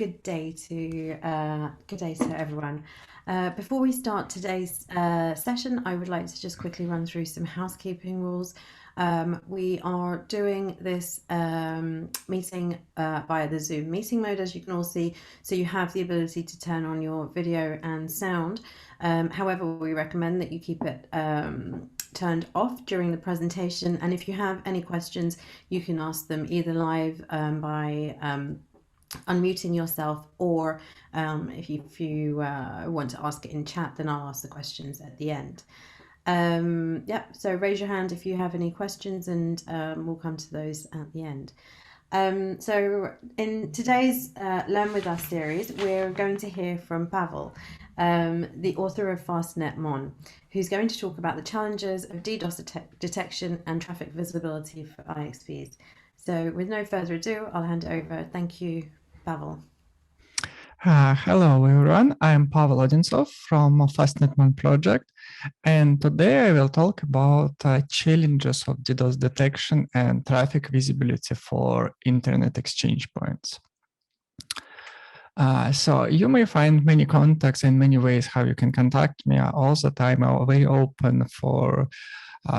good day to everyone. Before we start today's session, I would like to just quickly run through some housekeeping rules. We are doing this meeting via the Zoom meeting mode, as you can all see, so you have the ability to turn on your video and sound. However, we recommend that you keep it turned off during the presentation, and if you have any questions, you can ask them either live by unmuting yourself, or if you want to ask it in chat, then I'll ask the questions at the end. So raise your hand if you have any questions, and we'll come to those at the end. So in today's Learn With Us series, we're going to hear from Pavel, the author of FastNet Mon, who's going to talk about the challenges of DDoS detection and traffic visibility for IXPs. So with no further ado, I'll hand it over. Thank you, Pavel. Hello, everyone. I'm Pavel Odintsov from FastNet Mon project, and today I will talk about challenges of DDoS detection and traffic visibility for internet exchange points. So you may find many contacts and many ways how you can contact me. All the time I'm very open for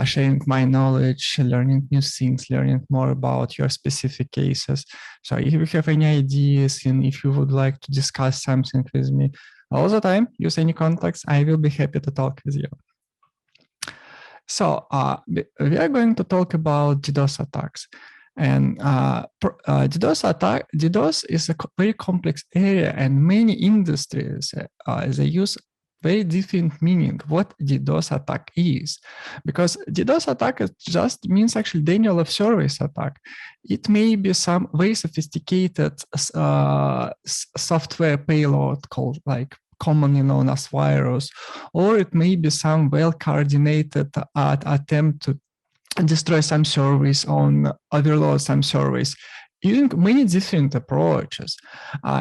sharing my knowledge, learning new things, learning more about your specific cases. So if you have any ideas and if you would like to discuss something with me, all the time, use any contacts. I will be happy to talk with you. So we are going to talk about DDoS attacks. And DDoS is a very complex area, and many industries they use very different meaning what DDoS attack is, because DDoS attack just means actually denial of service attack. It may be some very sophisticated software payload called like commonly known as virus, or it may be some well-coordinated attempt to destroy some service, overload some service, using many different approaches.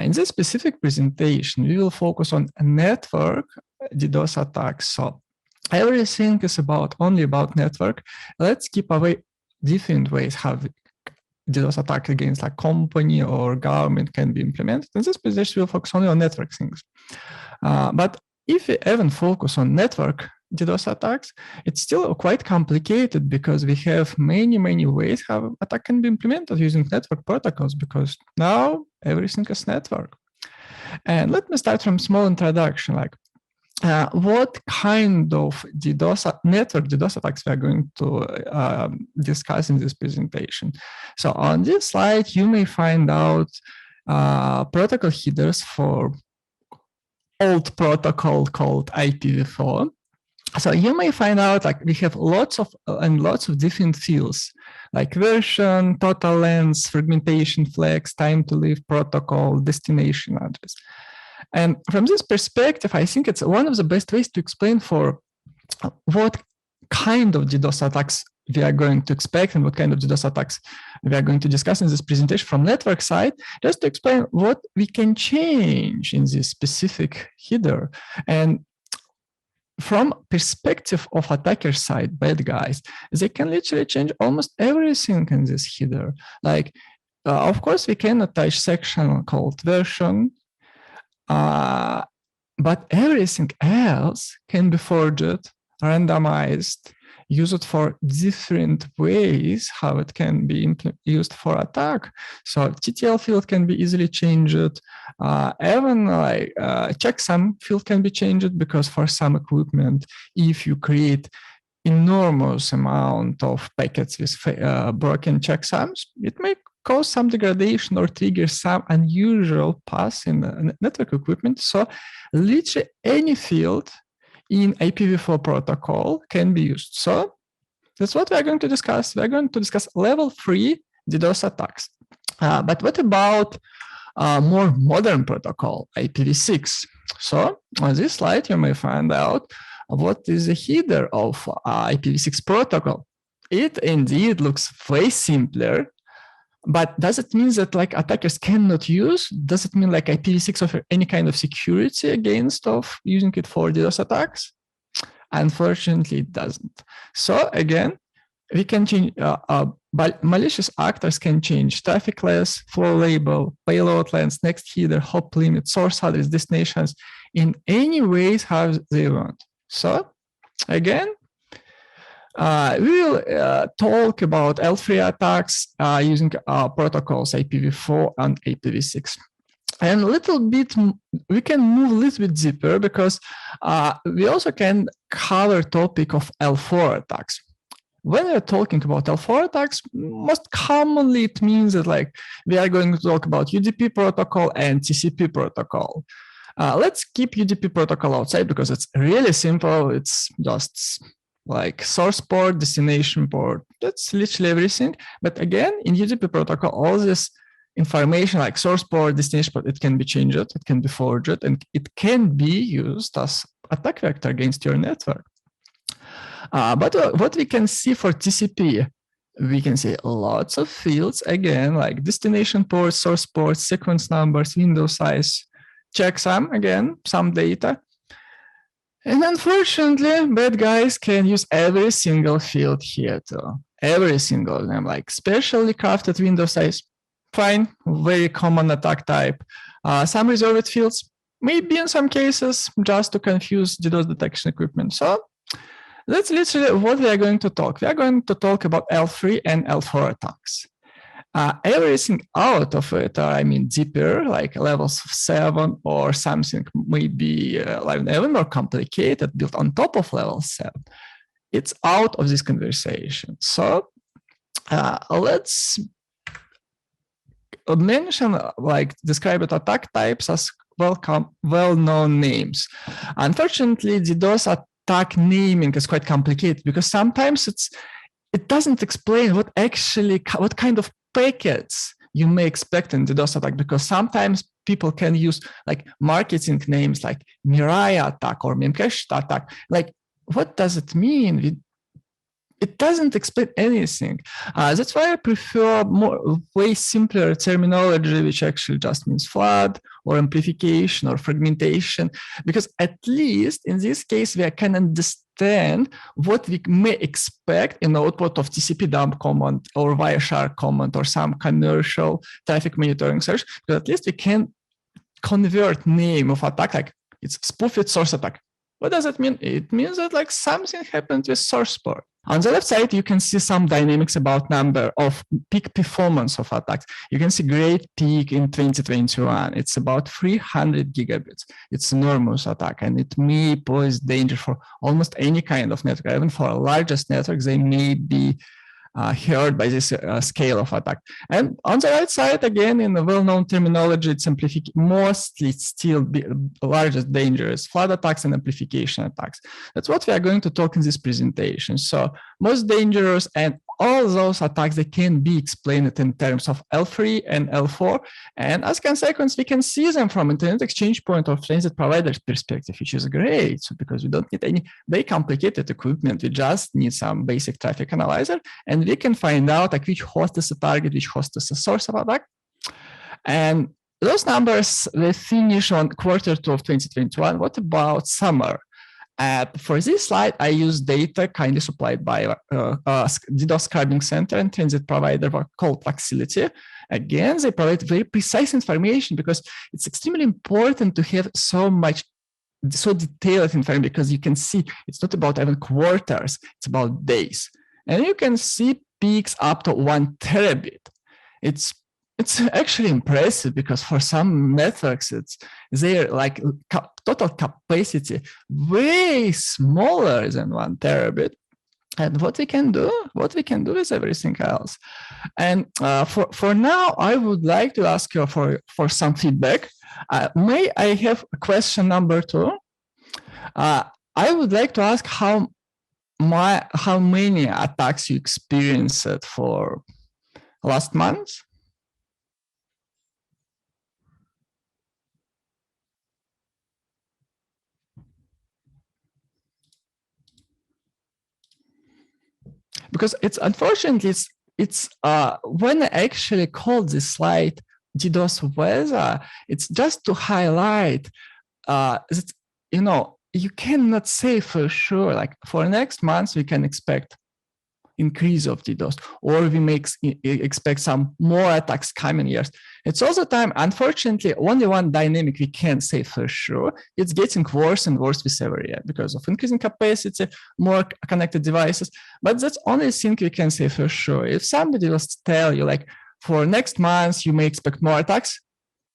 In this specific presentation, we will focus on network DDoS attacks. So everything is only about network. Let's keep away different ways how DDoS attack against a company or government can be implemented. In this presentation, we'll focus only on network things. But if we even focus on network DDoS attacks, it's still quite complicated because we have many ways how attack can be implemented using network protocols, because now everything is network. And let me start from small introduction, like what kind of network DDoS attacks we are going to discuss in this presentation. So on this slide, you may find out protocol headers for old protocol called IPv4. So you may find out like we have lots of different fields like version, total length, fragmentation flags, time to leave protocol, destination address. And from this perspective, I think it's one of the best ways to explain for what kind of DDoS attacks we are going to expect and what kind of DDoS attacks we are going to discuss in this presentation from network side, just to explain what we can change in this specific header. And from perspective of attacker side, bad guys, they can literally change almost everything in this header. Like, of course, we can attach section called version, but everything else can be forged, randomized, used for different ways how it can be used for attack. So TTL field can be easily changed. Even like checksum field can be changed, because for some equipment, if you create enormous amount of packets with broken checksums, it may cause some degradation or trigger some unusual paths in the network equipment. So literally any field in IPv4 protocol can be used. So that's what we're going to discuss. We're going to discuss level 3 DDoS attacks. But what about more modern protocol, IPv6? So on this slide, you may find out what is the header of IPv6 protocol. It indeed looks way simpler. But does it mean that like attackers cannot use? Does it mean like IPv6 offer any kind of security against of using it for DDoS attacks? Unfortunately, it doesn't. So again, we can change But malicious actors can change traffic class, flow label, payload length, next header, hop limit, source address, destinations in any ways how they want. So again, we will talk about L3 attacks using protocols IPv4 and IPv6. And a little bit, we can move a little bit deeper because we also can cover topic of L4 attacks. When we're talking about L4 attacks, most commonly it means that like we are going to talk about UDP protocol and TCP protocol. Let's keep UDP protocol outside because it's really simple. It's just like source port, destination port. That's literally everything. But again, in UDP protocol, all this information like source port, destination port, it can be changed, it can be forged, and it can be used as attack vector against your network. But what we can see for TCP, we can see lots of fields, again, like destination port, source port, sequence numbers, window size, checksum, again, some data. And unfortunately, bad guys can use every single field here too. Every single of them, like specially crafted window size, fine, very common attack type. Some reserved fields, maybe in some cases, just to confuse DDoS detection equipment. So that's literally what we are going to talk. We are going to talk about L3 and L4 attacks. Everything out of it, I mean deeper, like levels 7 or something maybe even more complicated, built on top of level 7. It's out of this conversation. So let's mention, like, describe it attack types as well-known names. Unfortunately, DDoS attack naming is quite complicated because sometimes it doesn't explain what kind of packets you may expect in DDoS attack, because sometimes people can use like marketing names like Mirai attack or Memcached attack. Like, what does it mean? It doesn't explain anything. That's why I prefer way simpler terminology, which actually just means flood or amplification or fragmentation, because at least in this case, we can understand what we may expect in the output of TCP dump command or Wireshark command or some commercial traffic monitoring search, but at least we can convert name of attack, like it's spoofed source attack. What does it mean? It means that like something happened with source port. On the left side, you can see some dynamics about number of peak performance of attacks. You can see great peak in 2021. It's about 300 gigabits. It's enormous attack, and it may pose danger for almost any kind of network. Even for largest networks, they may be hurt by this scale of attack. And on the right side, again, in the well-known terminology, it's mostly still the largest danger is flood attacks and amplification attacks. That's what we are going to talk in this presentation. So most dangerous and all those attacks, they can be explained in terms of L3 and L4. And as consequence, we can see them from internet exchange point or transit provider's perspective, which is great. So because we don't need any very complicated equipment, we just need some basic traffic analyzer, and we can find out like which host is a target, which host is a source of attack. And those numbers will finish on Q2 of 2021. What about summer? For this slide, I use data kindly supplied by DDoS scribing center and transit provider called Fluxility. Again, they provide very precise information because it's extremely important to have so detailed information, because you can see it's not about even quarters, it's about days. And you can see peaks up to 1 terabit. It's actually impressive because for some networks, it's their like total capacity way smaller than 1 terabit. And what we can do is everything else. And for now, I would like to ask you for some feedback. May I have a question number 2? I would like to ask how many attacks you experienced for last month. Because it's unfortunately it's when I actually called this slide DDoS weather, it's just to highlight that, you cannot say for sure, like for next month we can expect increase of DDoS, or we may expect some more attacks coming years. It's all the time, unfortunately, only one dynamic we can say for sure. It's getting worse and worse with every year because of increasing capacity, more connected devices. But that's only thing we can say for sure. If somebody will tell you, like, for next month, you may expect more attacks,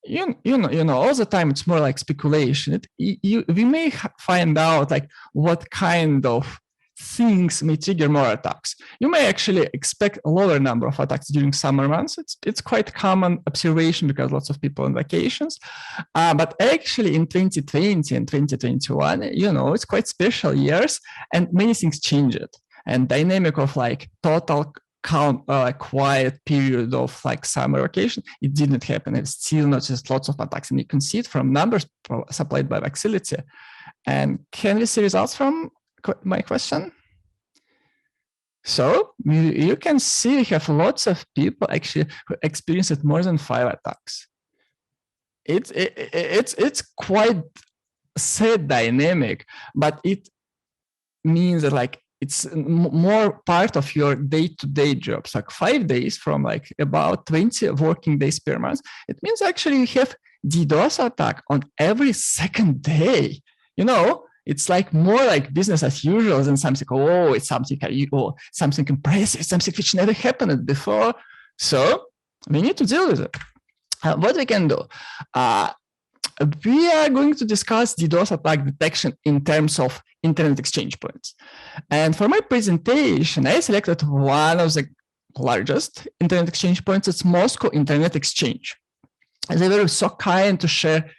you know, all the time it's more like speculation. We may find out like what kind of things may trigger more attacks. You may actually expect a lower number of attacks during summer months. It's quite common observation because lots of people on vacations. But actually in 2020 and 2021, you know, it's quite special years and many things changed. And dynamic of like total quiet period of like summer vacation, it didn't happen. It's still not just lots of attacks. And you can see it from numbers supplied by Vexility. And can we see results from my question? So you can see we have lots of people actually who experienced more than 5 attacks. It's quite sad dynamic, but it means that like it's more part of your day-to-day jobs, like 5 days from like about 20 working days per month. It means actually you have DDoS attack on every second day. You know, it's like more like business as usual than something, oh, it's something, something impressive, something which never happened before. So we need to deal with it. What we can do? We are going to discuss DDoS attack detection in terms of internet exchange points. And for my presentation, I selected one of the largest internet exchange points. It's Moscow Internet Exchange. They were so kind to share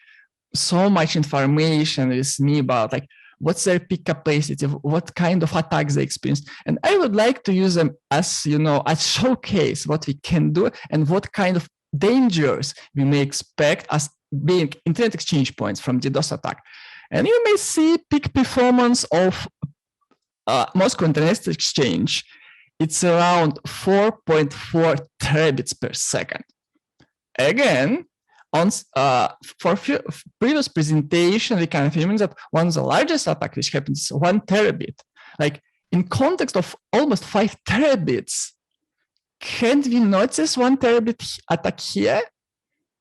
so much information with me about like what's their peak capacity, what kind of attacks they experienced. And I would like to use them as, you know, as showcase what we can do and what kind of dangers we may expect as being internet exchange points from DDoS attack. And you may see peak performance of Moscow Internet Exchange. It's around 4.4 terabits per second. Again, on for previous presentation, we confirmed that one of the largest attacks which happens is 1 terabit. Like in context of almost 5 terabits, can't we notice 1 terabit attack here?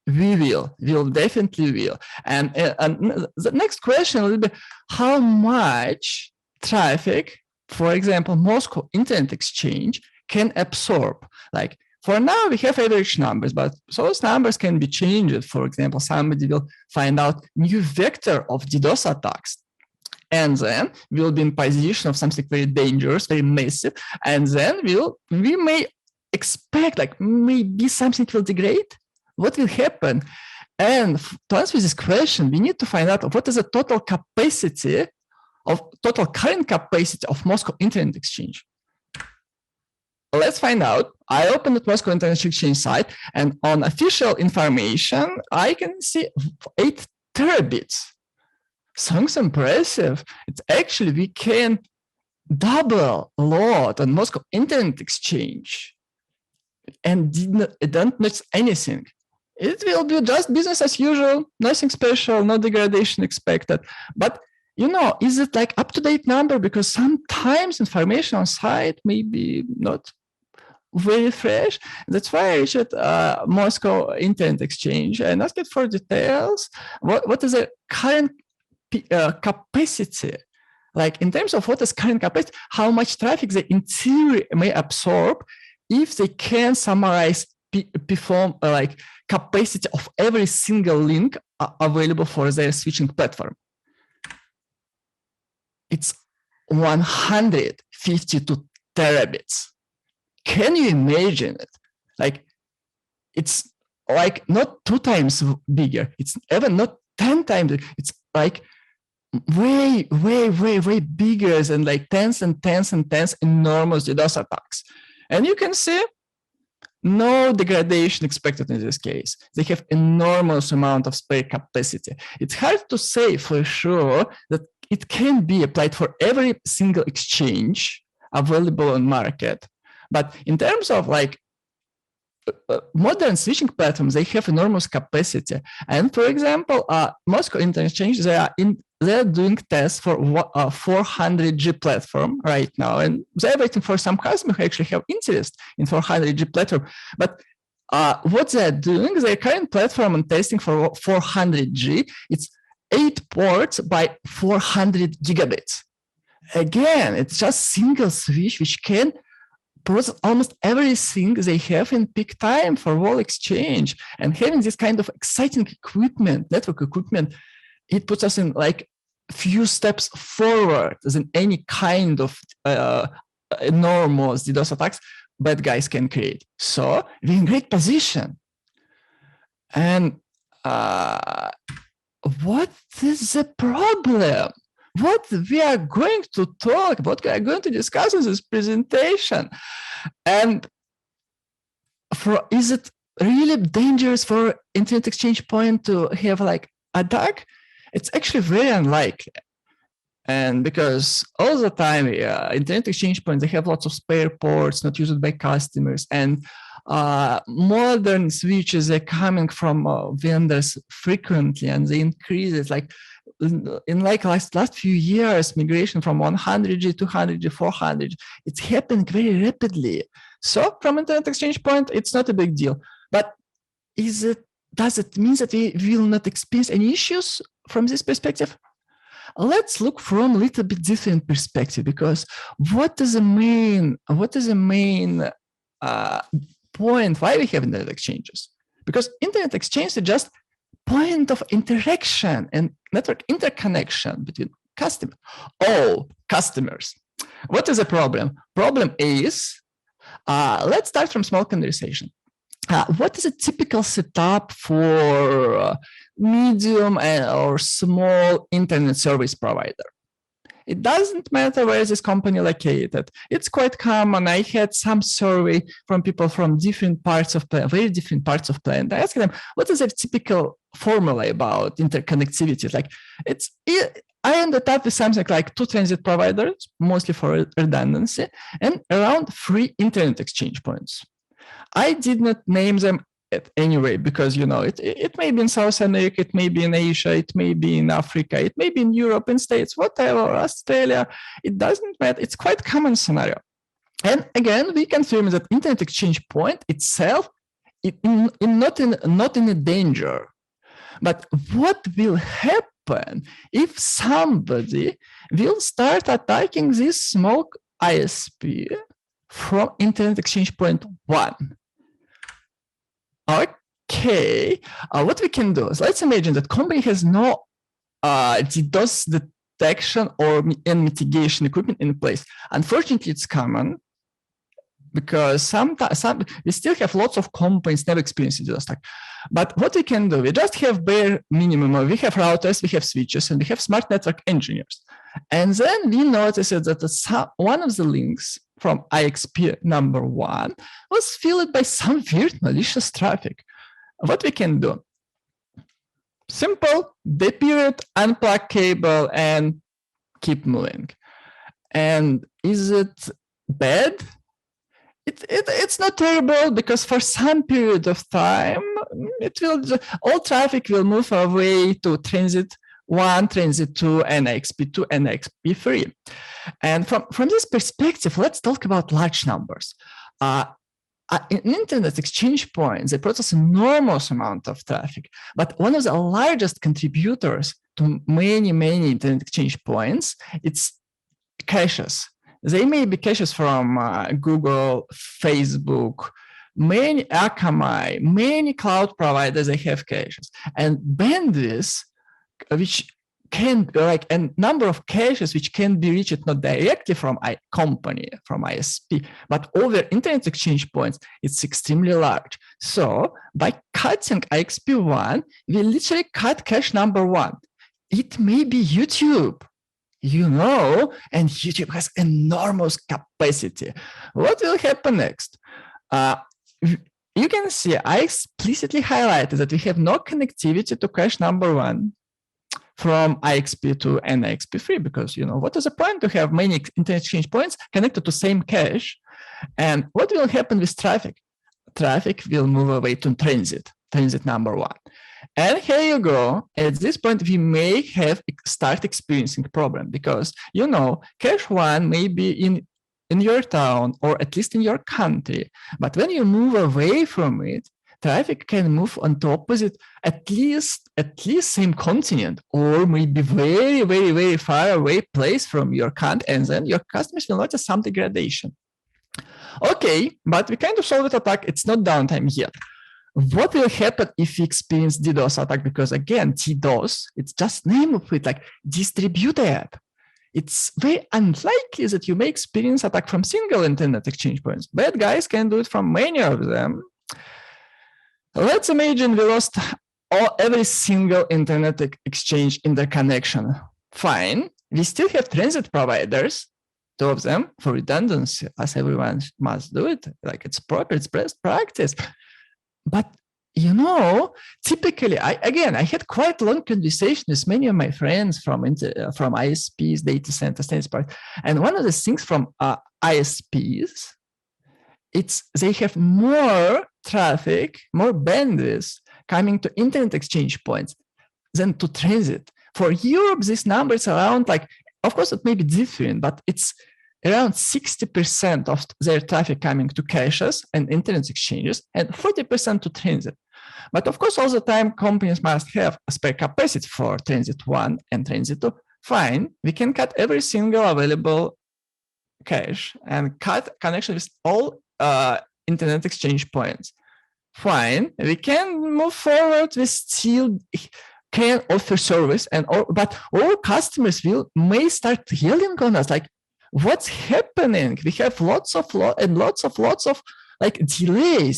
We'll definitely will. And the next question will be how much traffic, for example, Moscow Internet Exchange can absorb. Like for now, we have average numbers, but those numbers can be changed. For example, somebody will find out new vector of DDoS attacks. And then we'll be in position of something very dangerous, very massive. And then we may expect like maybe something will degrade. What will happen? And to answer this question, we need to find out what is the total current capacity of Moscow Internet Exchange. Let's find out. I opened the Moscow Internet Exchange site, and on official information, I can see 8 terabits. Sounds impressive. It's actually, we can double load on Moscow Internet Exchange and it don't miss anything. It will be just business as usual, nothing special, no degradation expected. But, you know, is it like up-to-date number? Because sometimes information on site may be not very fresh. That's why I reached Moscow Internet Exchange and asked it for details. What is the current capacity? Like in terms of what is current capacity, how much traffic they in theory may absorb if they can summarize perform like capacity of every single link available for their switching platform. It's 152 terabits. Can you imagine it? Like it's like not 2 times bigger. It's even not 10 times. It's like way bigger than like tens and tens and tens enormous DDoS attacks. And you can see no degradation expected in this case. They have enormous amount of spare capacity. It's hard to say for sure that it can be applied for every single exchange available on market. But in terms of like modern switching platforms, they have enormous capacity. And for example, Moscow Internet Exchange, they are they're doing tests for 400G platform right now, and they're waiting for some customers who actually have interest in 400G platform. But what they're doing, their current platform and testing for 400G, it's 8 ports by 400 gigabits. Again, it's just single switch which can process almost everything they have in peak time for wall exchange. And having this kind of exciting equipment, network equipment, it puts us in like a few steps forward than any kind of enormous DDoS attacks bad guys can create. So we're in great position. And what is the problem? What we are going to talk, what we are going to discuss in this presentation. And is it really dangerous for Internet Exchange Point to have like a attack? It's actually very unlikely. And because all the time, Internet Exchange Points, they have lots of spare ports not used by customers. And modern switches are coming from vendors frequently, and they increase it. Like in like last few years, migration from 100G, 200G, 400G, it's happening very rapidly. So from Internet Exchange Point, it's not a big deal. But does it mean that we will not experience any issues from this perspective? Let's look from a little bit different perspective, because what is the main point why we have internet exchanges? Because internet exchange is just point of interaction and network interconnection between all customers. What is the problem? Problem is, let's start from small conversation. What is a typical setup for medium or small internet service provider? It doesn't matter where is this company located. It's quite common. I had some survey from people from different parts of planet, very different parts of planet. I asked them, what is a typical formula about interconnectivity? Like I ended up with something like 2 transit providers, mostly for redundancy, and around 3 internet exchange points. I did not name them anyway, because, you know, it may be in South America, it may be in Asia, it may be in Africa, it may be in Europe, in States, whatever, Australia, it doesn't matter. It's quite common scenario. And again, we confirm that internet exchange point itself, not in a danger. But what will happen if somebody will start attacking this small ISP from internet exchange point 1? Okay, what we can do is, let's imagine that company has no DDoS detection and mitigation equipment in place. Unfortunately, it's common because we still have lots of companies never experienced DDoS attack. But what we can do, we just have bare minimum. We have routers, we have switches, and we have smart network engineers. And then we noticed that one of the links from IXP number 1 was filled by some weird malicious traffic. What we can do? Simple, de-peer, unplug cable, and keep moving. And is it bad? It's not terrible, because for some period of time, all traffic will move away to transit 1, transit 2, and IXP2 and IXP3. And from this perspective, let's talk about large numbers. In internet exchange points, they process enormous amount of traffic. But one of the largest contributors to many internet exchange points, it's caches. They may be caches from Google, Facebook, many Akamai, many cloud providers, they have caches. And bandwidth, which can, like, a number of caches which can be reached not directly from company, from ISP, but over internet exchange points, it's extremely large. So by cutting IXP1, we literally cut cache number 1. It may be YouTube, you know, and YouTube has enormous capacity. What will happen next? You can see I explicitly highlighted that we have no connectivity to cache number 1 from IXP2 and IXP3, because, you know, what is the point to have many internet exchange points connected to same cache? And what will happen with traffic? Traffic will move away to transit number 1. And here you go. At this point, we may have start experiencing problem because, cache 1 may be in your town or at least in your country. But when you move away from it, traffic can move on to opposite, at least same continent, or maybe very, very, very far away place from your country, and then your customers will notice some degradation. Okay, but we kind of solved the attack. It's not downtime yet. What will happen if we experience DDoS attack? Because again, DDoS, it's just name of it, like distributed. It's very unlikely that you may experience attack from single internet exchange points. Bad guys can do it from many of them. Let's imagine we lost every single internet exchange interconnection. Fine, we still have transit providers, 2 of them for redundancy, as everyone must do it. Like it's proper, it's best practice. But typically, I had quite long conversations with many of my friends from ISPs, data centers, and one of the things from ISPs, they have more traffic, more bandwidth coming to internet exchange points than to transit. For Europe, this number is around, of course, it may be different, but it's around 60% of their traffic coming to caches and internet exchanges and 40% to transit. But of course, all the time, companies must have a spare capacity for transit 1 and transit 2. Fine, we can cut every single available cache and cut connection with all internet exchange points. Fine, we can move forward. We still can offer service, but all customers may start yelling on us like, what's happening? We have lots of delays.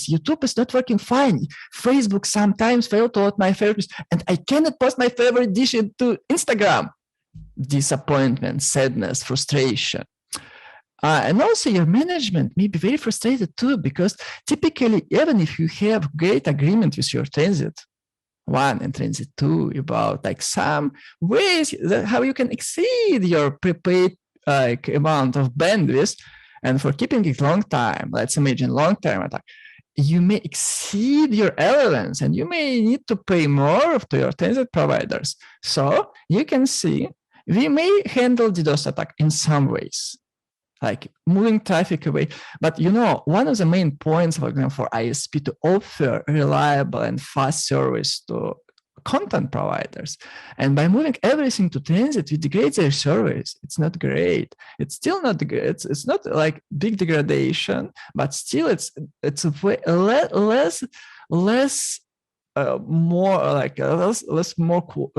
YouTube is not working fine. Facebook sometimes failed to load my favorites, and I cannot post my favorite dish into Instagram. Disappointment, sadness, frustration. And also your management may be very frustrated too, because typically, even if you have great agreement with your transit 1 and transit 2 about some ways that how you can exceed your prepaid amount of bandwidth, and for keeping it long time, let's imagine long-term attack, you may exceed your allowance and you may need to pay more to your transit providers. So you can see we may handle DDoS attack in some ways, like moving traffic away. But one of the main points, for example, for ISP to offer reliable and fast service to content providers. And by moving everything to transit, we degrade their service. It's not great. It's still not good. It's not like big degradation, but still it's a way less more cool.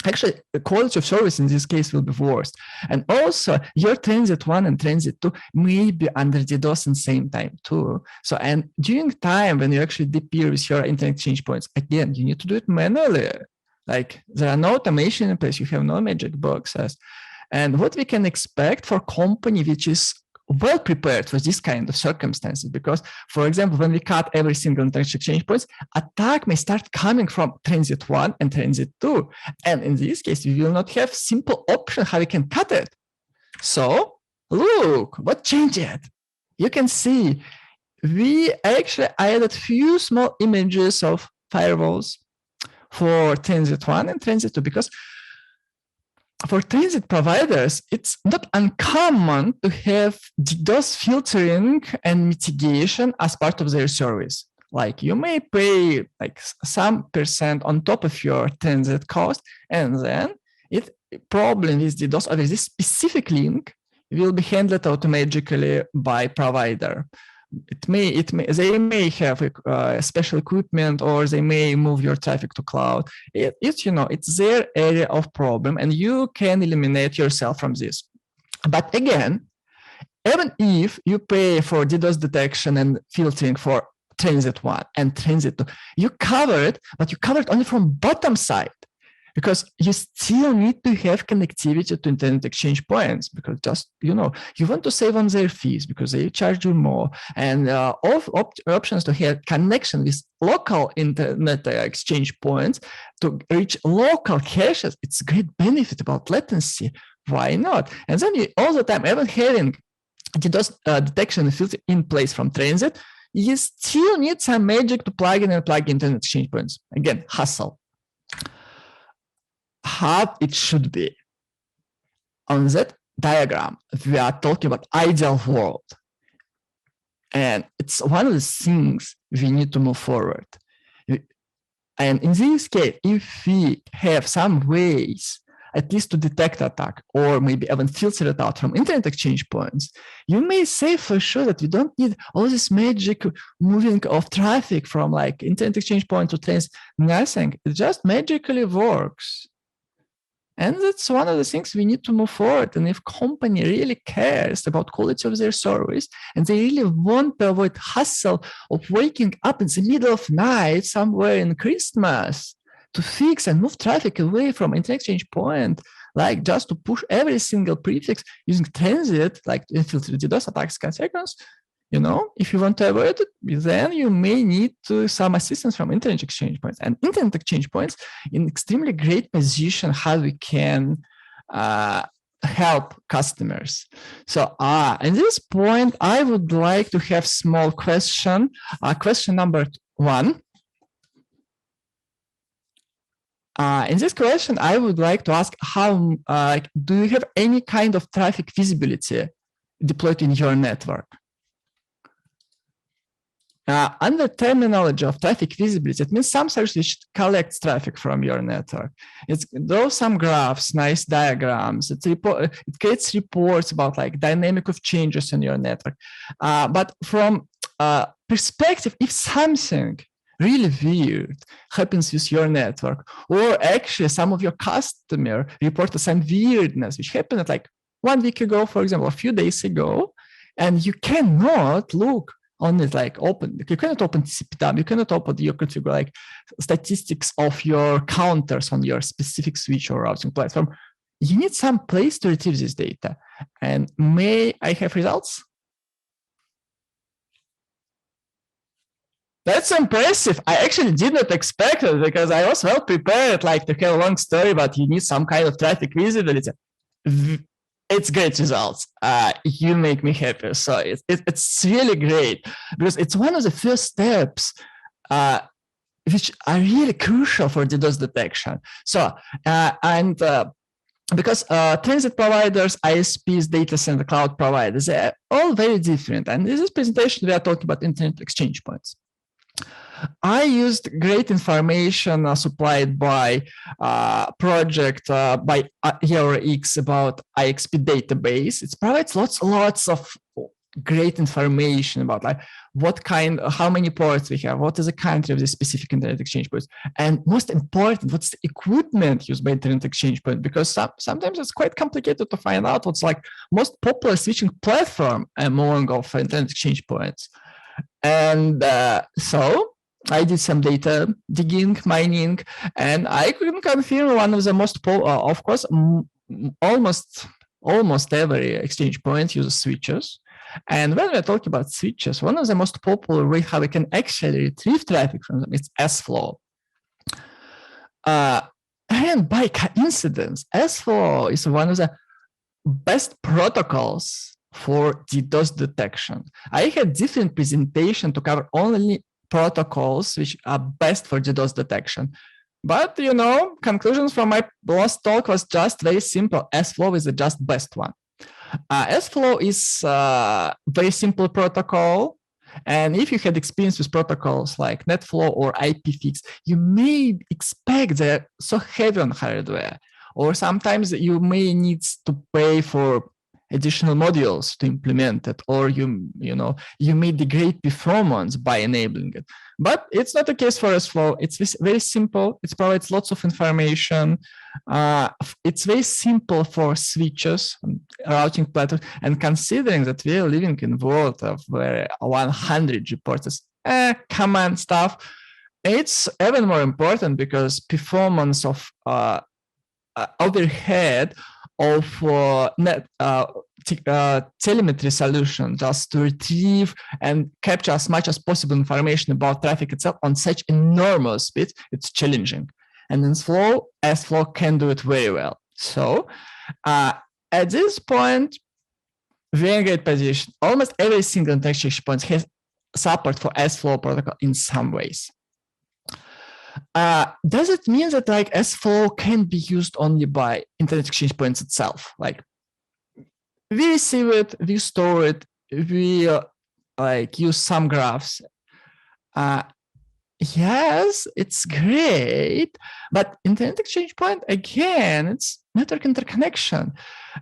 Actually, the quality of service in this case will be worse. And also, your transit 1 and transit 2 may be under DDoS in the same time too. So, and during time when you actually depeer with your internet exchange points, again, you need to do it manually. Like there are no automation in place. You have no magic boxes. And what we can expect for company which is well prepared for this kind of circumstances, because, for example, when we cut every single internet exchange points, attack may start coming from transit 1 and transit 2. And in this case, we will not have simple option how we can cut it. So look, what changed? You can see we actually added few small images of firewalls for transit 1 and transit 2, because for transit providers, it's not uncommon to have DDoS filtering and mitigation as part of their service. Like you may pay some % on top of your transit cost, and then it problem with DDoS or this specific link will be handled automatically by provider. They may have special equipment, or they may move your traffic to cloud. It's their area of problem, and you can eliminate yourself from this. But again, even if you pay for DDoS detection and filtering for transit 1 and transit 2, you cover it, but you cover it only from bottom side, because you still need to have connectivity to internet exchange points, because just, you want to save on their fees because they charge you more. And options to have connection with local internet exchange points to reach local caches, it's a great benefit about latency. Why not? And then you all the time, even having DDoS detection and filter in place from transit, you still need some magic to plug in and plug internet exchange points. Again, hustle. How it should be. On that diagram, we are talking about ideal world. And it's one of the things we need to move forward. And in this case, if we have some ways, at least to detect attack, or maybe even filter it out from internet exchange points, you may say for sure that we don't need all this magic moving of traffic from like internet exchange point to trains, nothing. It just magically works. And that's one of the things we need to move forward. And if company really cares about quality of their service, and they really want to avoid hassle of waking up in the middle of night somewhere in Christmas to fix and move traffic away from internet exchange point, like just to push every single prefix using transit, like to infiltrate DDoS attacks seconds, if you want to avoid it, then you may need some assistance from internet exchange points. And internet exchange points in extremely great position how we can help customers. So at this point, I would like to have small question. Question number 1. In this question, I would like to ask how do you have any kind of traffic visibility deployed in your network? Under terminology of traffic visibility, it means some service which collects traffic from your network. It draws some graphs, nice diagrams. It creates reports about like dynamic of changes in your network. But from perspective, if something really weird happens with your network, or actually some of your customer reported some weirdness which happened like 1 week ago, for example, a few days ago, and you cannot look on it like open, you cannot open TCP, you cannot open your configure like statistics of your counters on your specific switch or routing platform. You need some place to retrieve this data. And may I have results? That's impressive. I actually did not expect it because I was well prepared, like to have a long story, but you need some kind of traffic visibility. It's great results. You make me happy. So it's really great because it's one of the first steps which are really crucial for DDoS detection. So, because transit providers, ISPs, data center cloud providers, they're all very different. And in this presentation, we are talking about internet exchange points. I used great information supplied by project by ERX about IXP database. It provides lots of great information about like how many ports we have, what is the country of the specific internet exchange points, and most important, what's the equipment used by internet exchange point, because sometimes it's quite complicated to find out what's like most popular switching platform among of internet exchange points. And so I did some data digging, mining, and I couldn't confirm one of the most, of course, almost every exchange point uses switches. And when we're talking about switches, one of the most popular ways how we can actually retrieve traffic from them is sFlow. And by coincidence, sFlow is one of the best protocols for DDoS detection. I had different presentation to cover only protocols which are best for DDoS detection. But, conclusions from my last talk was just very simple. sFlow is the just best one. sFlow is a very simple protocol. And if you had experience with protocols like NetFlow or IPFix, you may expect they're so heavy on hardware. Or sometimes you may need to pay for additional modules to implement it, or you may degrade performance by enabling it. But it's not the case for sFlow. It's very simple. It provides lots of information. It's very simple for switches, routing platforms, and considering that we are living in a world of where 100 reports is common stuff, it's even more important because performance of overhead of telemetry solution just to retrieve and capture as much as possible information about traffic itself on such enormous speed, it's challenging. And in sFlow can do it very well. So at this point, we're in a great position. Almost every single exchange point has support for sFlow protocol in some ways. Does it mean that like sFlow can be used only by internet exchange points itself? Like we receive it, we store it, we like use some graphs. Yes, it's great, but internet exchange point, again, it's network interconnection.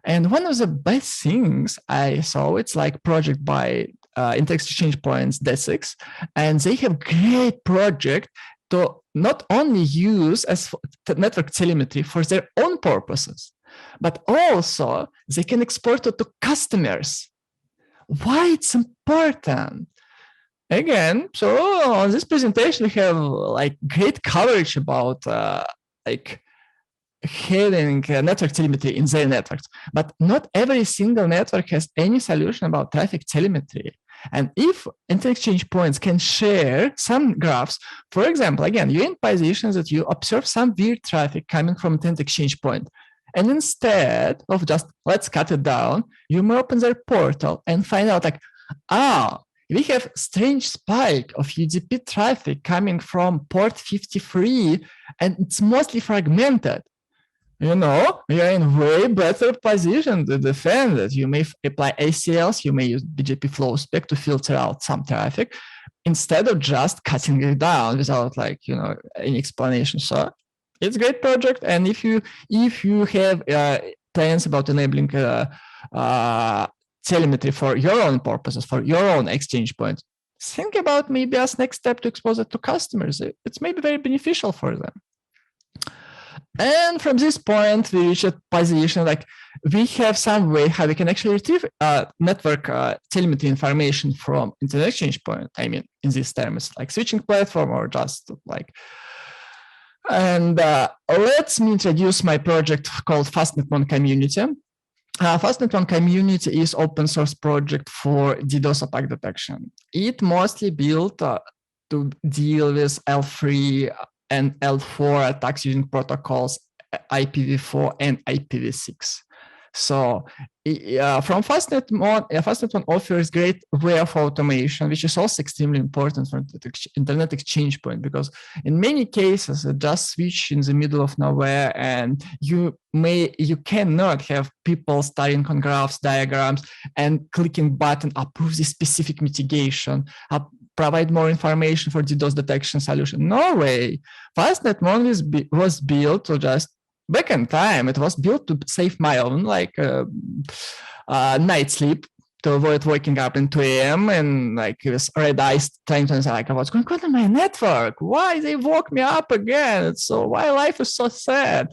And one of the best things I saw, it's like project by internet exchange points, DESIX, and they have great project to not only use as network telemetry for their own purposes, but also they can export it to customers. Why it's important? Again, so on this presentation, we have like great coverage about like having network telemetry in their networks, but not every single network has any solution about traffic telemetry. And if internet exchange points can share some graphs, for example, again, you're in position that you observe some weird traffic coming from internet exchange point. And instead of just, let's cut it down, you may open their portal and find out like, we have strange spike of UDP traffic coming from port 53, and it's mostly fragmented. You know, you're in way better position to defend it. You may apply ACLs, you may use BGP flow spec to filter out some traffic instead of just cutting it down without like, you know, any explanation. So it's a great project. And if you have plans about enabling telemetry for your own purposes, for your own exchange points, think about maybe as next step to expose it to customers. It's maybe very beneficial for them. And from this point, we reach a position like we have some way how we can actually retrieve network telemetry information from internet exchange point. I mean, in these terms, like switching platform or just like. And let me introduce my project called FastNet Mon Community. FastNet Mon Community is open source project for DDoS attack detection. It mostly built to deal with L3 and L4 attacks using protocols IPv4 and IPv6. So from FastNet Mon offers great way of automation, which is also extremely important for internet exchange point, because in many cases it just switch in the middle of nowhere, and you cannot have people studying on graphs, diagrams, and clicking button approve the specific mitigation, provide more information for DDoS detection solution. No way. FastNet Mon was built to just back in time. It was built to save my own like night sleep, to avoid waking up in 2 a.m. and like it was red eyes trying to understand like what's going on in my network. Why they woke me up again? So why life is so sad?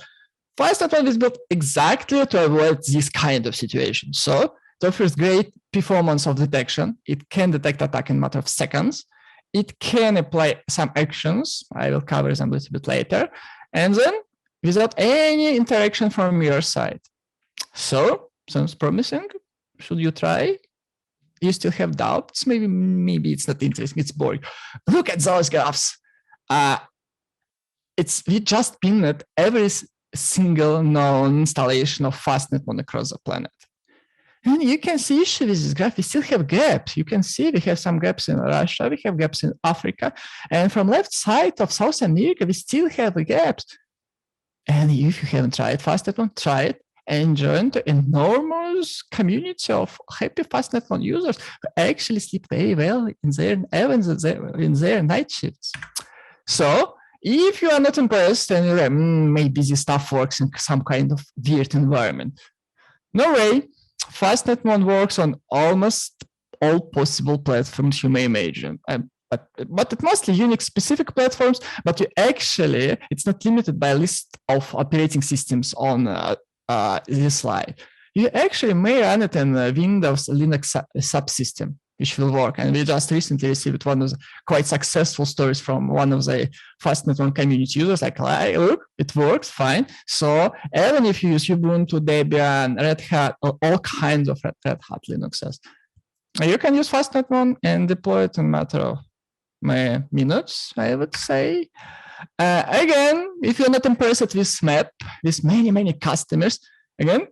FastNet Mon is built exactly to avoid this kind of situation. So it offers great performance of detection. It can detect attack in a matter of seconds. It can apply some actions. I will cover them a little bit later. And then without any interaction from your side. So sounds promising. Should you try? You still have doubts? Maybe it's not interesting. It's boring. Look at those graphs. We just pinned every single known installation of FastNet Mon across the planet. And you can see issue with this graph. We still have gaps. You can see we have some gaps in Russia. We have gaps in Africa. And from left side of South America, we still have gaps. And if you haven't tried FastNet Mon, try it and join the enormous community of happy FastNet Mon users who actually sleep very well in their night shifts. So if you are not impressed and you're like, maybe this stuff works in some kind of weird environment, no way. FastNet Mon works on almost all possible platforms you may imagine. But it's mostly Unix-specific platforms, but it's not limited by a list of operating systems on this slide. You actually may run it in Windows Linux subsystem, which will work. And we just recently received one of the quite successful stories from one of the FastNet Mon community users, like, look, it works fine. So even if you use Ubuntu, Debian, Red Hat, or all kinds of Red Hat Linuxes, you can use FastNet Mon and deploy it in a matter of minutes, I would say. Again, if you're not impressed with map, with many customers, again,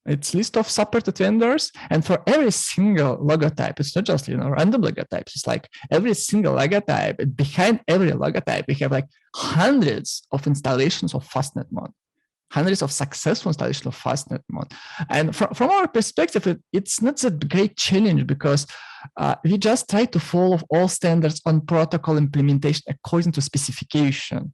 It's list of supported vendors, and for every single logotype, it's not just random logotypes. It's like every single logotype. And behind every logotype, we have like hundreds of installations of FastNetMon, hundreds of successful installations of FastNetMon. And from our perspective, it's not a great challenge because we just try to follow all standards on protocol implementation according to specification.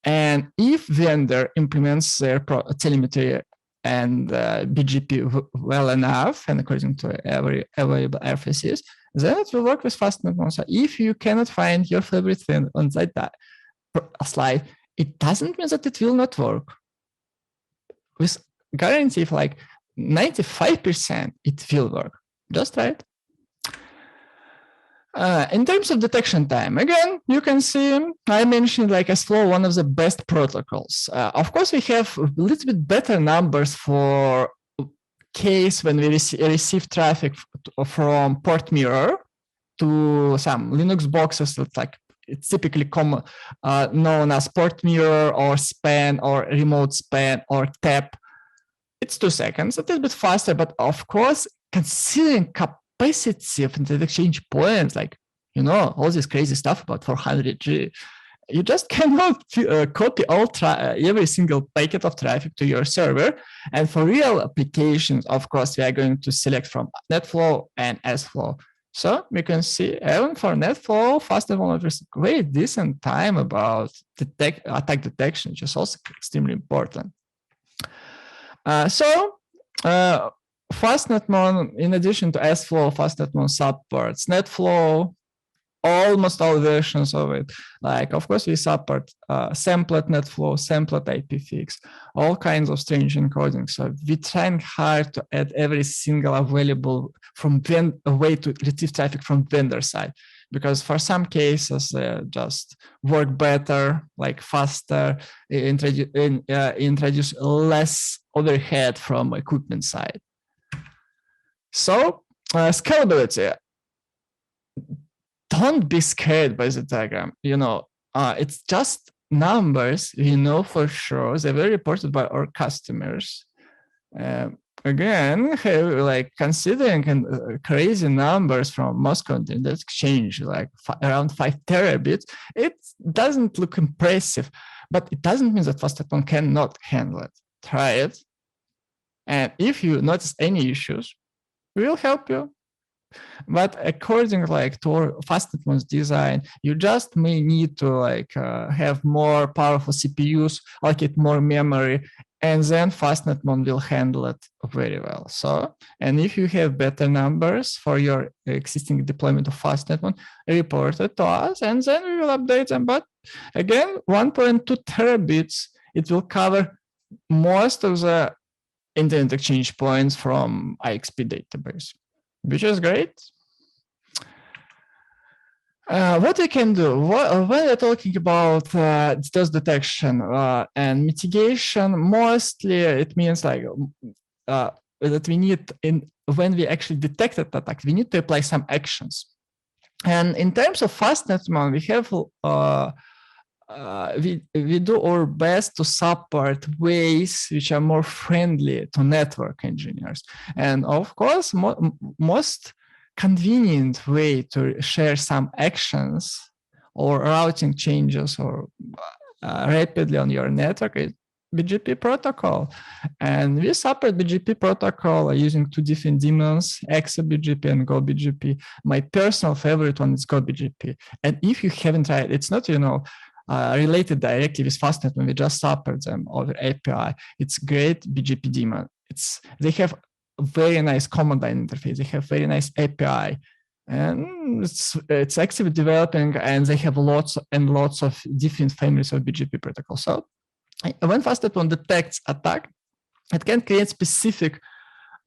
And if vendor implements their telemetry and BGP well enough, and according to every available RFCs, then it will work with FastNetMon. So if you cannot find your favorite thing on that slide, it doesn't mean that it will not work. With guarantee of like 95%, it will work. Just try it. In terms of detection time, again, you can see I mentioned like sFlow, one of the best protocols. Of course, we have a little bit better numbers for case when we receive traffic from port mirror to some Linux boxes. That's like it's typically common, known as port mirror or span or remote span or tap. It's 2 seconds, a little bit faster, but of course, considering capacity of internet exchange points, like, all this crazy stuff about 400G, you just cannot copy every single packet of traffic to your server. And for real applications, of course, we are going to select from NetFlow and sFlow. So we can see even for NetFlow, FastNetMon offers very decent time about attack detection, which is also extremely important. FastNetMon, in addition to sFlow, FastNetMon supports NetFlow, almost all versions of it. Like, of course, we support samplet NetFlow, samplet IPFix, all kinds of strange encoding. So we trying hard to add every single available way to retrieve traffic from vendor side, because for some cases just work better, like faster, introduce less overhead from equipment side. So scalability. Don't be scared by the diagram. It's just numbers. We know for sure they were reported by our customers. Again, like considering crazy numbers from Moscow Internet Exchange, like around 5 terabits, it doesn't look impressive, but it doesn't mean that FastNetMon cannot handle it. Try it, and if you notice any issues, we will help you. But according to our FastNetMon's design, you just may need to have more powerful CPUs, allocate more memory, and then FastNetMon will handle it very well. So, and if you have better numbers for your existing deployment of FastNetMon, report it to us, and then we will update them. But again, 1.2 terabits, it will cover most of the internet exchange points from IXP database, which is great. What we can do when we're talking about DDoS detection and mitigation, mostly it means that we need, when we actually detect an attack, we need to apply some actions. And in terms of FastNetMon, we have we do our best to support ways which are more friendly to network engineers. And of course, most convenient way to share some actions or routing changes or rapidly on your network is BGP protocol. And we support BGP protocol using 2 different daemons, ExaBGP and GoBGP. My personal favorite one is GoBGP. And if you haven't tried, it's not, related directly with FastNetMon, we just support them over API. It's great BGP daemon. They have a very nice command line interface. They have very nice API, and it's actively developing, and they have lots and lots of different families of BGP protocols. So when FastNetMon detects attack, it can create specific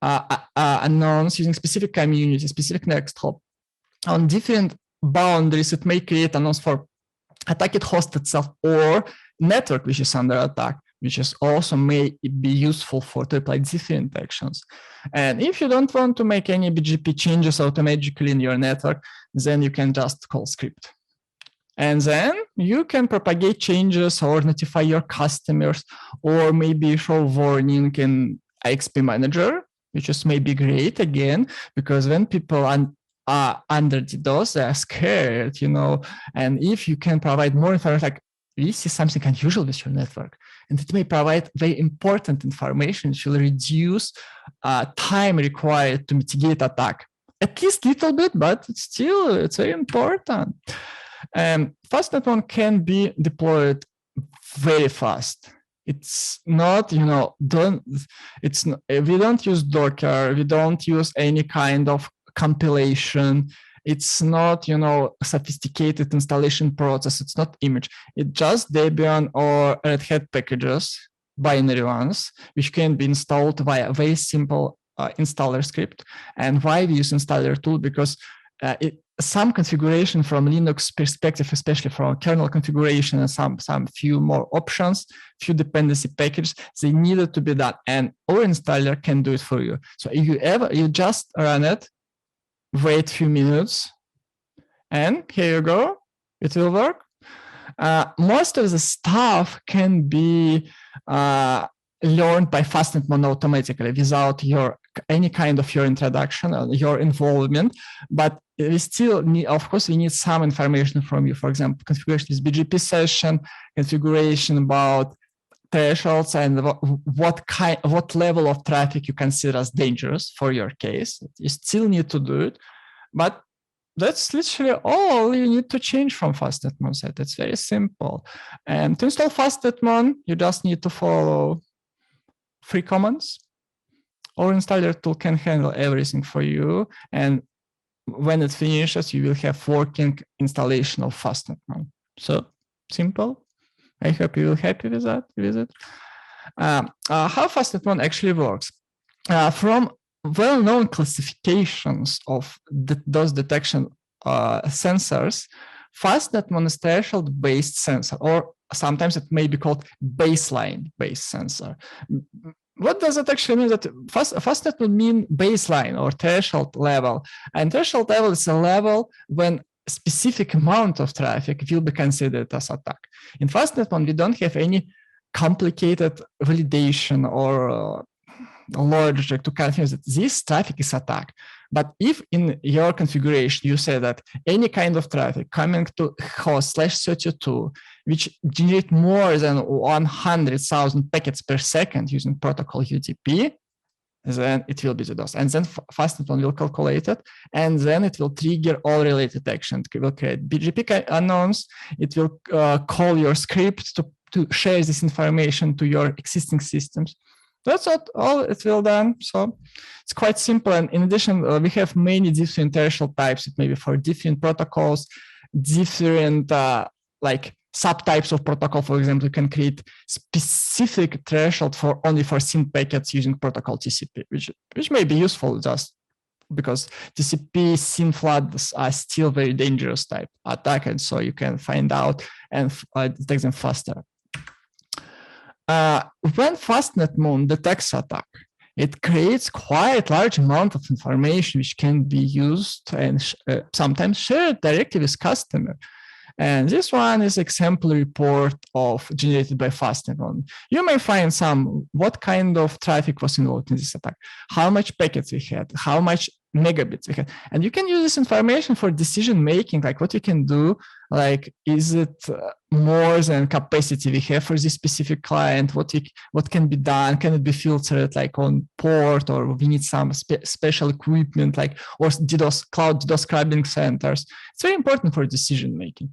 announce using specific community, specific next hop on different boundaries. It may create announce for attacked host itself or network which is under attack, which is also may be useful to apply different actions. And if you don't want to make any BGP changes automatically in your network, then you can just call script. And then you can propagate changes or notify your customers, or maybe show warning in IXP manager, which is maybe great again, because when people are under DDoS, they are scared, and if you can provide more information, like we see something unusual with your network, and it may provide very important information, which will reduce time required to mitigate attack. At least a little bit, but still, it's very important. And FastNetMon can be deployed very fast. It's not, we don't use Docker, we don't use any kind of compilation. It's not, sophisticated installation process. It's not image. It's just Debian or Red Hat packages, binary ones, which can be installed via a very simple installer script. And why we use installer tool? Because some configuration from Linux perspective, especially from kernel configuration and some few more options, few dependency packages, they needed to be done. And our installer can do it for you. So if you just run it, wait a few minutes, and here you go, it will work. Most of the stuff can be learned by FastNetMon automatically without any kind of your introduction or your involvement, but we still need, of course, we need some information from you. For example, configuration with BGP session, configuration about thresholds, and what level of traffic you consider as dangerous for your case. You still need to do it, but that's literally all you need to change from FastNetMon side. It's very simple. And to install FastNetMon, you just need to follow 3 commands. Our installer tool can handle everything for you. And when it finishes, you will have working installation of FastNetMon. So simple. I hope you will be happy with it. How FastNetMon actually works? From well-known classifications of those detection sensors, FastNetMon is threshold-based sensor, or sometimes it may be called baseline-based sensor. What does it actually mean? That FastNetMon mean baseline or threshold level, and threshold level is a level when specific amount of traffic will be considered as attack. In FastNetMon, we don't have any complicated validation or logic to confirm that this traffic is attack. But if in your configuration you say that any kind of traffic coming to host /32, which generate more than 100,000 packets per second using protocol UDP, then it will be DDoS. And then FastNetMon will calculate it, and then it will trigger all related actions. It will create BGP announce, it will call your script to share this information to your existing systems. That's all it will done. So it's quite simple. And in addition, we have many different threshold types. It may be for different protocols, different like subtypes of protocol. For example, you can create specific threshold only for SYN packets using protocol TCP, which may be useful just because TCP SYN floods are still very dangerous type attack, and so you can find out and detect them faster. When FastNetMon detects attack, it creates quite large amount of information which can be used and sometimes shared directly with customer. And this one is example report generated by FastNetMon. You may find what kind of traffic was involved in this attack, how much packets we had, how much megabits we had. And you can use this information for decision making, like what you can do, like is it more than capacity we have for this specific client, what can be done, can it be filtered like on port, or we need some special equipment like or cloud DDoS scrubbing centers. It's very important for decision making.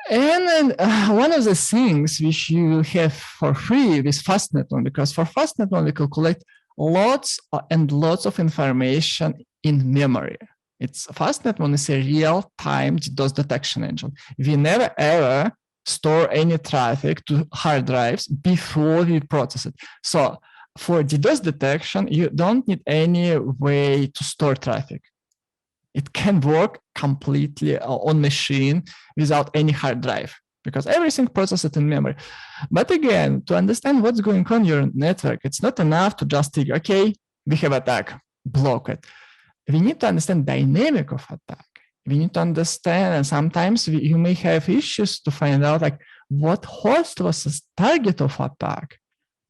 And then one of the things which you have for free with FastNetMon, because for FastNetMon we calculate lots and lots of information in memory. FastNetMon is a real-time DDoS detection engine. We never ever store any traffic to hard drives before we process it. So for DDoS detection, you don't need any way to store traffic. It can work completely on machine without any hard drive, because everything processed in memory. But again, to understand what's going on in your network, it's not enough to just think, okay, we have attack, block it. We need to understand dynamic of attack. We need to understand, and sometimes you may have issues to find out like what host was the target of attack.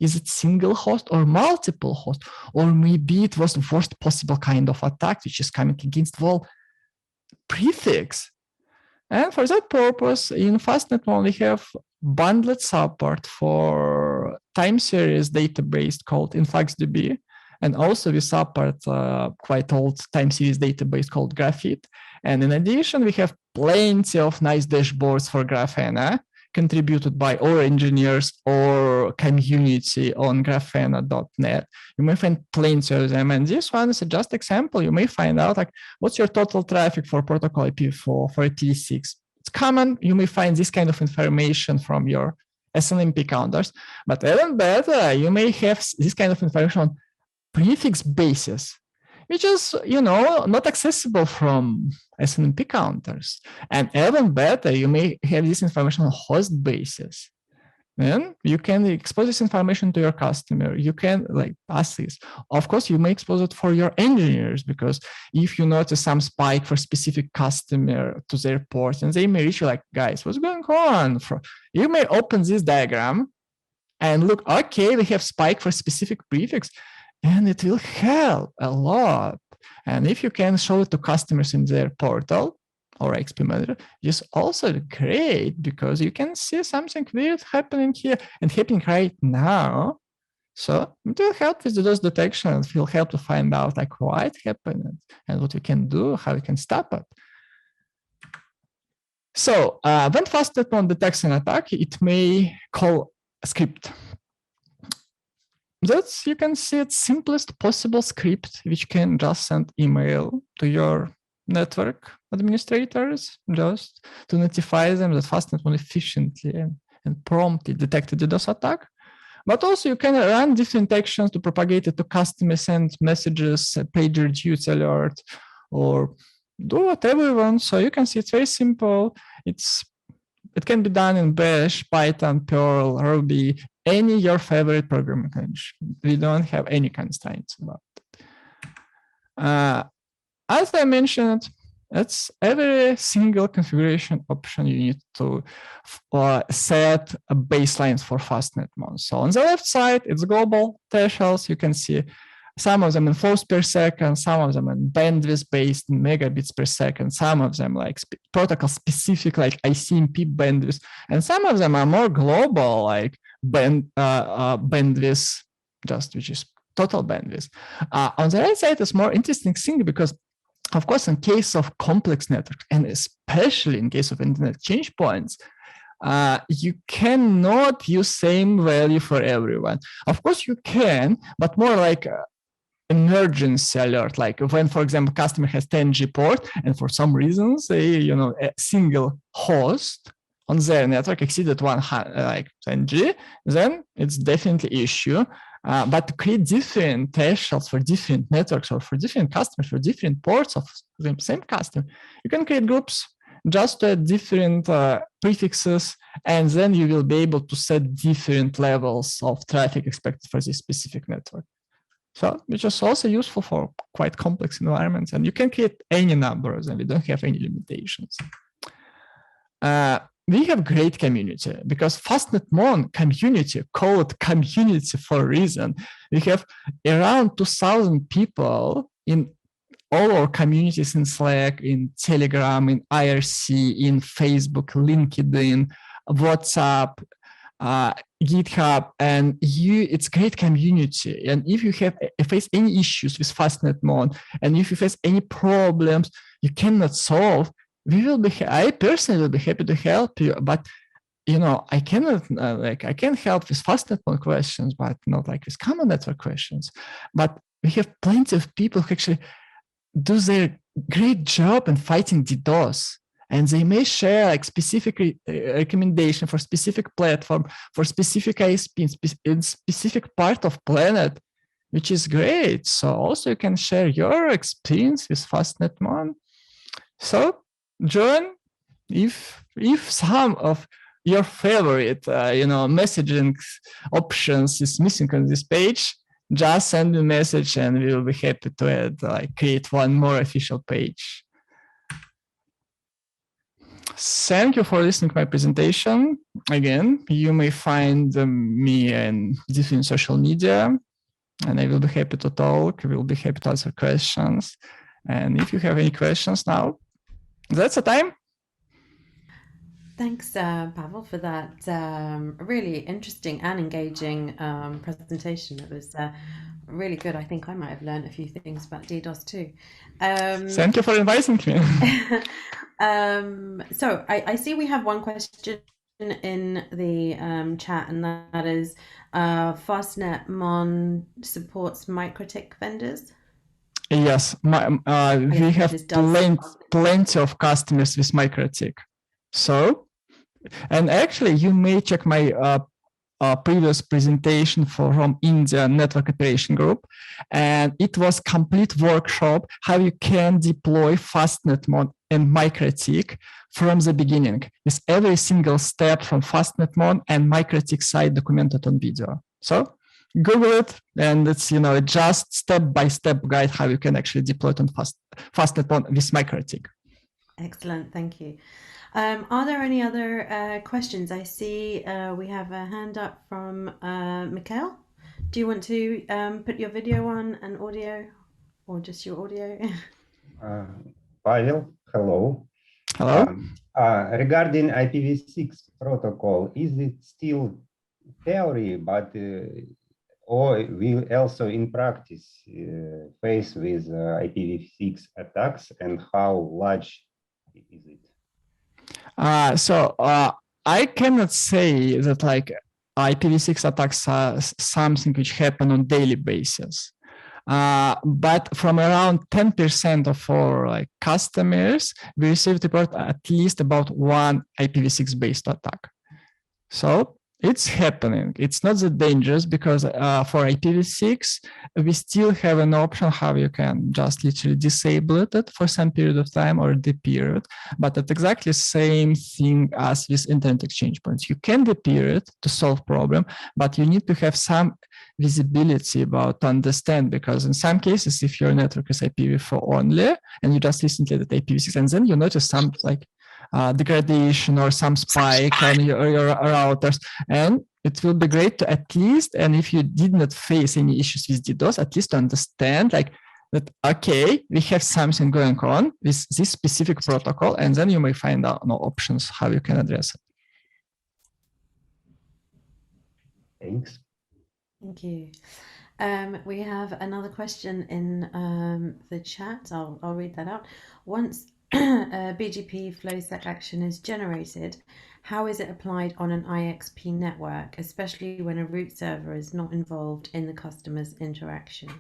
Is it single host or multiple host? Or maybe it was the worst possible kind of attack, which is coming against all prefix. And for that purpose, in FastNetMon, we have bundled support for time series database called InfluxDB. And also we support quite old time series database called Grafana. And in addition, we have plenty of nice dashboards for Grafana contributed by our engineers or community on grafana.net. You may find plenty of them. And this one is just example. You may find out like what's your total traffic for protocol IP for IPv6. It's common. You may find this kind of information from your SNMP counters. But even better, you may have this kind of information on prefix basis, which is, not accessible from SNMP counters. And even better, you may have this information on host basis. Then you can expose this information to your customer. You can ask this. Of course, you may expose it for your engineers, because if you notice some spike for specific customer to their port, and they may reach you like, guys, what's going on? You may open this diagram and look, okay, we have spike for specific prefix, and it will help a lot. And if you can show it to customers in their portal or IXP manager, it's also great, because you can see something weird happening here and happening right now. So it will help with the DDoS detection. It will help to find out why it happened and what we can do, how we can stop it. So when FastNetMon detects an attack, it may call a script. That's, you can see, it's simplest possible script, which can just send email to your network administrators just to notify them that FastNetMon efficiently and promptly detected the DDoS attack. But also you can run different actions to propagate it to customers, send messages, pager duty alert, or do whatever you want. So you can see it's very simple. It can be done in Bash, Python, Perl, Ruby, any your favorite programming language. We don't have any constraints about it. As I mentioned, it's every single configuration option you need to set a baseline for FastNetMon. So on the left side, it's global thresholds. You can see some of them in flows per second, some of them in bandwidth based in megabits per second, some of them protocol specific like ICMP bandwidth, and some of them are more global like bandwidth, which is total bandwidth. On the right side is more interesting thing, because of course, in case of complex networks, and especially in case of internet change points, you cannot use same value for everyone. Of course, you can, but more like emergency alert, like when, for example, customer has 10G port, and for some reasons, a single host on their network exceeded 10G, then it's definitely issue. But to create different thresholds for different networks or for different customers, for different ports of the same customer, you can create groups just to add different prefixes, and then you will be able to set different levels of traffic expected for this specific network. So which is also useful for quite complex environments, and you can create any numbers, and we don't have any limitations. We have great community, because FastNetMon community, call it community for a reason. We have around 2,000 people in all our communities in Slack, in Telegram, in IRC, in Facebook, LinkedIn, WhatsApp, GitHub, and it's great community. And if you face any issues with FastNetMon, and if you face any problems you cannot solve, I personally will be happy to help you. But I cannot I can help with FastNetMon questions, but not with common network questions. But we have plenty of people who actually do their great job in fighting DDoS. And they may share specific recommendation for specific platform, for specific ISP in specific part of planet, which is great. So also you can share your experience with FastNetMon. So join if some of your favorite messaging options is missing on this page, just send me a message and we will be happy to create one more official page. Thank you for listening to my presentation. Again, you may find me in different social media, and I will be happy to talk. I will be happy to answer questions. And if you have any questions now, that's the time. Thanks, Pavel, for that really interesting and engaging presentation. It was really good. I think I might have learned a few things about DDoS too. Thank you for inviting me. So I see we have one question in the chat, and that is FastNetMon supports MikroTik vendors. Yes, we have plenty of customers with MikroTik. So, and actually, you may check my previous presentation from India Network Operation Group, and it was complete workshop how you can deploy FastNetMon and MikroTik from the beginning, with every single step from FastNetMon and MikroTik side documented on video. So Google it, and it's just step-by-step guide how you can actually deploy it on FastNetMon with MikroTik. Excellent, thank you. Are there any other questions? I see we have a hand up from Mikhail. Do you want to put your video on and audio, or just your audio? Pavel, hello. Hello. Regarding IPv6 protocol, is it still theory, but or will also in practice face with IPv6 attacks, and how large is it? So I cannot say that like IPv6 attacks are something which happen on daily basis. But from around 10% of our customers, we received report at least about one IPv6 based attack. So it's happening. It's not that dangerous because for IPv6, we still have an option how you can just literally disable it for some period of time or depeer it. But it's exactly the same thing as with internet exchange points. You can depeer it to solve problem, but you need to have some visibility about to understand, because in some cases, if your network is IPv4 only and you just listen to the IPv6 and then you notice some degradation or some spike on your routers, and it will be great to at least, and if you did not face any issues with DDoS, at least to understand that, okay, we have something going on with this specific protocol, and then you may find out options how you can address it. Thanks. Thank you. We have another question in the chat. I'll read that out. Once a BGP flowsec action is generated, how is it applied on an IXP network, especially when a root server is not involved in the customer's interaction?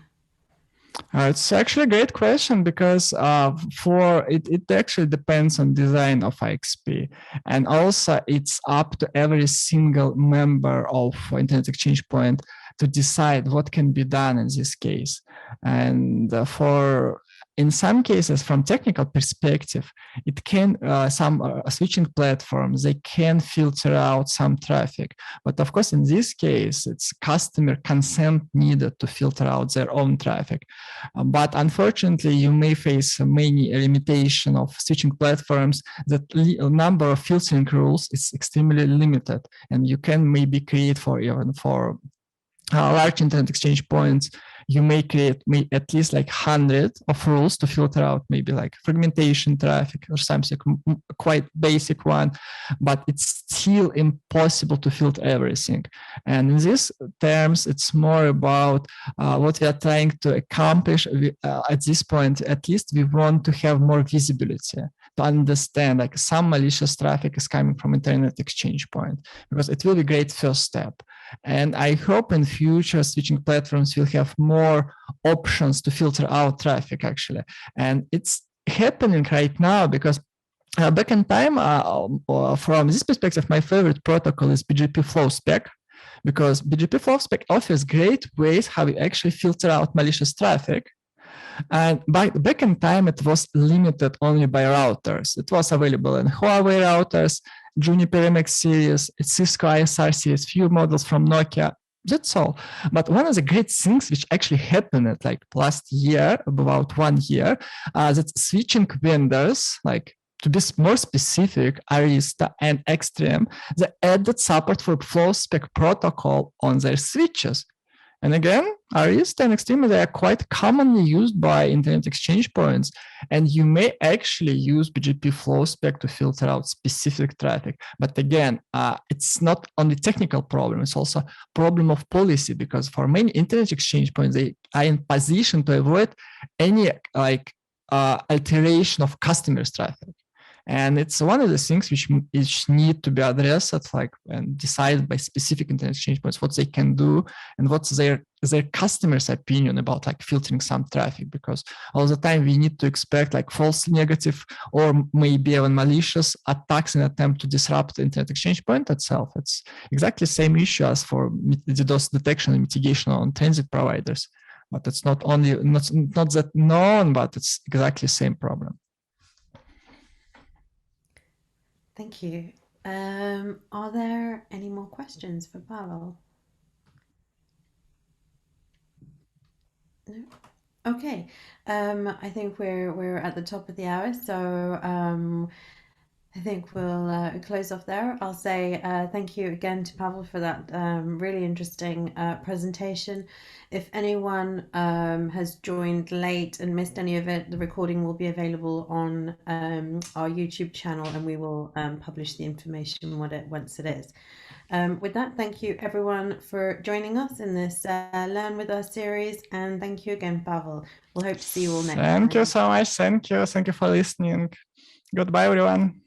It's actually a great question, because it actually depends on design of IXP, and also it's up to every single member of Internet Exchange Point to decide what can be done in this case. And in some cases, from technical perspective, it can some switching platforms, they can filter out some traffic. But of course, in this case, it's customer consent needed to filter out their own traffic. But unfortunately, you may face many limitation of switching platforms. The number of filtering rules is extremely limited, and you can maybe create even for large internet exchange points, you may create at least 100 of rules to filter out maybe fragmentation traffic or something quite basic one, but it's still impossible to filter everything. And in these terms, it's more about what we are trying to accomplish at this point. At least we want to have more visibility to understand some malicious traffic is coming from internet exchange point, because it will be a great first step. And I hope in future switching platforms will have more options to filter out traffic actually. And it's happening right now, because back in time, from this perspective, my favorite protocol is BGP flow spec, because BGP flow spec offers great ways how we actually filter out malicious traffic. And back in time, it was limited only by routers. It was available in Huawei routers, Juniper MX series, Cisco ISR series, few models from Nokia. That's all. But one of the great things which actually happened at last year, about 1 year, that switching vendors to be more specific, Arista and Extreme, they added support for flow spec protocol on their switches. And again, Arista and Extreme, they are quite commonly used by internet exchange points. And you may actually use BGP flow spec to filter out specific traffic. But again, it's not only technical problem, it's also a problem of policy, because for many internet exchange points, they are in position to avoid any alteration of customers' traffic. And it's one of the things which need to be addressed and decided by specific internet exchange points, what they can do and what's their customers' opinion about filtering some traffic, because all the time we need to expect false negative or maybe even malicious attacks in attempt to disrupt the internet exchange point itself. It's exactly the same issue as for DDoS detection and mitigation on transit providers, but it's not that known, but it's exactly the same problem. Thank you. Are there any more questions for Pavel? No? Okay. I think we're at the top of the hour, so I think we'll close off there. I'll say thank you again to Pavel for that really interesting presentation. If anyone has joined late and missed any of it, the recording will be available on our YouTube channel, and we will publish the information once it is. With that, thank you everyone for joining us in this Learn With Us series, and thank you again, Pavel. We'll hope to see you all next time. Thank you so much. Thank you for listening. Goodbye, everyone.